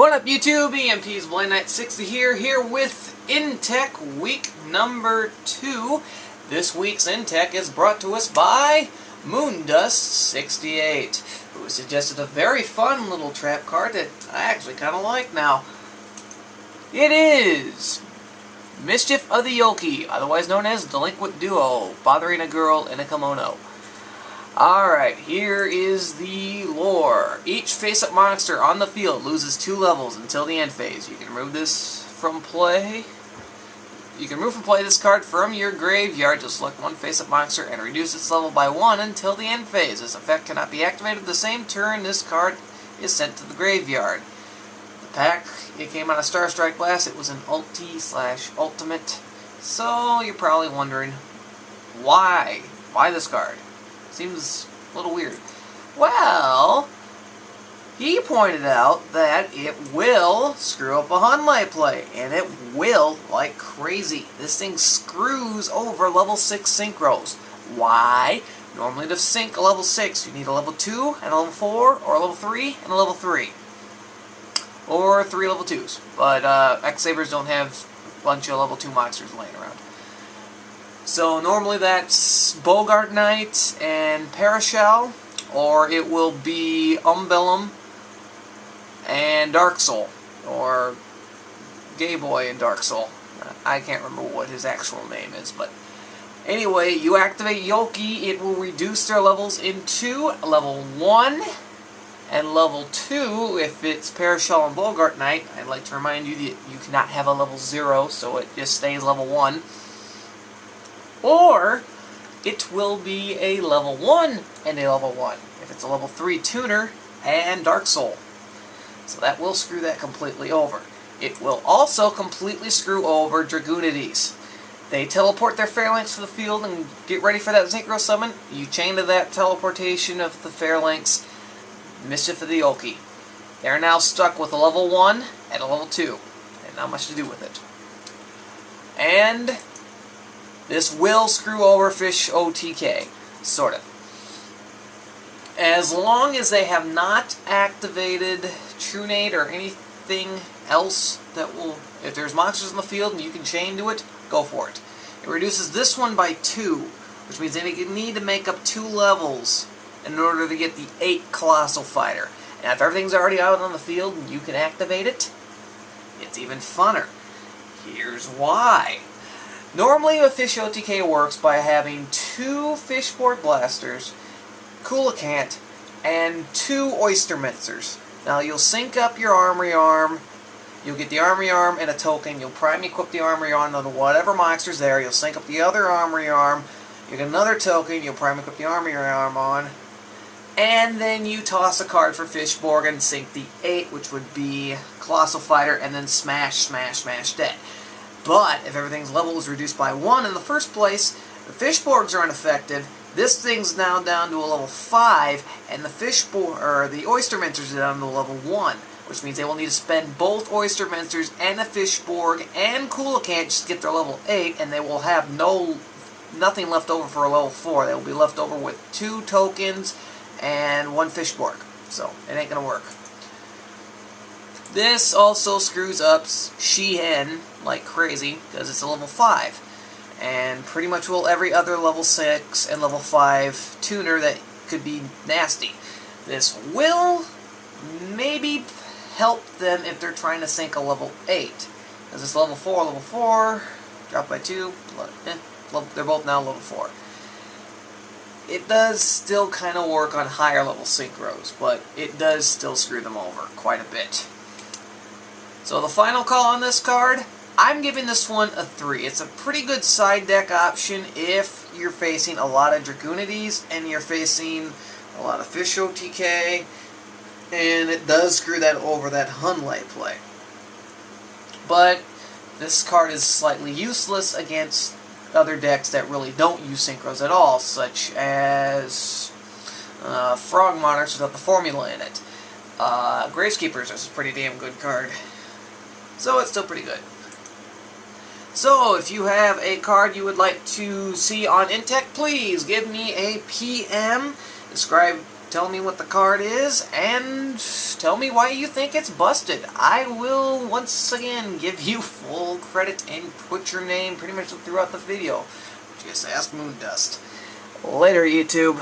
What up YouTube, EMP's Blind Knight 60 here with Intech week number 2. This week's Intech is brought to us by Moondust68, who suggested a very fun little trap card that I actually kind of like now. It is Mischief of the Yoki, otherwise known as Delinquent Duo, bothering a girl in a kimono. Alright, here is the lore. Each face-up monster on the field loses 2 levels until the end phase. You can remove this from play. You can remove from play this card from your graveyard. Just select one face-up monster and reduce its level by 1 until the end phase. This effect cannot be activated the same turn this card is sent to the graveyard. The pack, it came on a Star Strike Blast. It was an ulti/ultimate. So you're probably wondering, why? Why this card? Seems a little weird. Well, he pointed out that it will screw up a Hunlay play, and it will like crazy. This thing screws over level 6 synchros. Why? Normally to sync a level 6, you need a level 2 and a level 4, or a level 3 and a level 3. Or 3 level 2s. But XX-Sabers don't have a bunch of level 2 monsters laying around. So normally that's Bogart Knight and Parashal, or it will be Umbellum and Dark Soul, or Gay Boy and Dark Soul. I can't remember what his actual name is, but anyway, you activate Yoki, it will reduce their levels into level 1 and level 2 if it's Parashal and Bogart Knight. I'd like to remind you that you cannot have a level 0, so it just stays level 1. Or it will be a level 1 and a level 1 if it's a level 3 tuner and Dark Soul. So that will screw that completely over. It will also completely screw over Dragoonides. They teleport their Phalanx to the field and get ready for that Synchro Summon. You chain to that teleportation of the Phalanx Mischief of the Yoki. They are now stuck with a level 1 and a level 2. And not much to do with it. And this will screw over Fish OTK, sort of. As long as they have not activated Trunade or anything else that will, if there's monsters in the field and you can chain to it, go for it. It reduces this one by 2, which means they need to make up 2 levels in order to get the 8 Colossal Fighter. And if everything's already out on the field and you can activate it, it's even funner. Here's why. Normally a Fish OTK works by having 2 Fishboard Blasters, Coelacanth, and 2 Oyster Mincers. Now you'll sync up your Armory Arm, you'll get the Armory Arm and a token, you'll prime equip the Armory Arm on whatever monster's there, you'll sync up the other Armory Arm, you get another token, you'll prime equip the Armory Arm on, and then you toss a card for Fishborg and sync the 8, which would be Colossal Fighter, and then smash, smash, smash, dead. But if everything's level is reduced by 1 in the first place, the Fishborgs are ineffective. This thing's now down to a level 5, and the Oyster Mincers are down to a level 1, which means they will need to spend both Oyster Mincers and a Fishborg and Coelacanth just to get their level 8, and they will have nothing left over for a level 4. They will be left over with 2 tokens and 1 Fishborg. So it ain't gonna work. This also screws up Sheehan like crazy because it's a level 5. And pretty much every other level 6 and level 5 tuner that could be nasty. This will maybe help them if they're trying to sync a level 8. Because it's level 4, drop by 2, they're both now level 4. It does still kind of work on higher level synchros, but it does still screw them over quite a bit. So the final call on this card, I'm giving this one a 3. It's a pretty good side deck option if you're facing a lot of Dragoonides and you're facing a lot of Fish OTK, and it does screw that over that Hunlay play. But this card is slightly useless against other decks that really don't use synchros at all, such as Frog Monarchs without the formula in it. Graveskeepers is a pretty damn good card. So it's still pretty good. So if you have a card you would like to see on Intech, please give me a PM. Describe tell me what the card is, and tell me why you think it's busted. I will once again give you full credit and put your name pretty much throughout the video. Just ask Moondust. Later, YouTube.